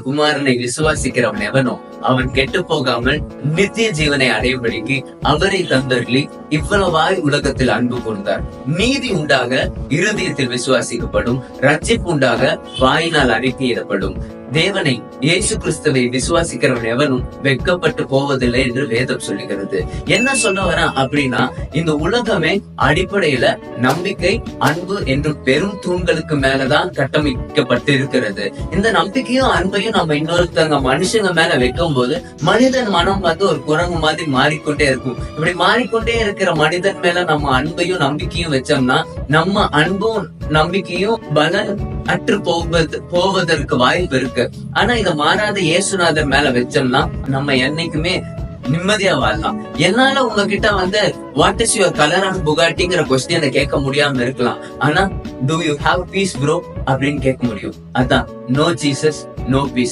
குமாரனை விசுவாசிக்கிறவன் எவனோ அவன் கெட்டு போகாமல் நித்திய ஜீவனை அடையும்படிக்கு அவரை தந்தருளி இவ்வளவாய் உலகத்தில் அன்பு கூர்ந்தார். நீதி உண்டாக இருதயத்தில் விசுவாசிக்கப்படும், ரட்சிப்பு உண்டாக வாயினால் அறிக்கையிடப்படும். தேவனை இயேசு கிறிஸ்துவை விசுவாசிக்கிறவன் எவனும் வெட்கப்பட்டு போவதில்லை என்று வேதம் சொல்லுகிறது. என்ன சொல்ல வர அப்படின்னா, இந்த உலகமே அடிப்படையில நம்பிக்கை, அன்பு என்றும் பெரும் தூண்களுக்கு மேலதான் கட்டமைக்கப்பட்டு இருக்கிறது. இந்த நம்பிக்கையும் அன்பையும் நம்ம இன்னொருத்தங்க மனுஷங்க மேல வைக்கும் போது மனிதன் மனம் வந்து ஒரு குரங்கு மாதிரி மாறிக்கொண்டே இருக்கும். இப்படி மாறிக்கொண்டே இருக்கிற மனிதன் மேல நம்ம அன்பையும் நம்பிக்கையும் வச்சோம்னா நம்ம அன்பும் நம்பிக்கையும் பலன் அற்று போவதற்கு வாய்ப்பு இருக்கு. ஆனா இத மாறாத இயேசுநாதர் மேல வச்சோம்னா நம்ம என்னைக்குமே நிம்மதியா வாழலாம். என்னால உங்ககிட்ட வந்து what is your colour of புகாட்டிங்கிற கொஸ்டினை கேட்க முடியாம இருக்கலாம். ஆனா do you have peace bro அப்படின்னு கேட்க முடியும். அதான் நோ ஜீசஸ் நோ பீஸ்.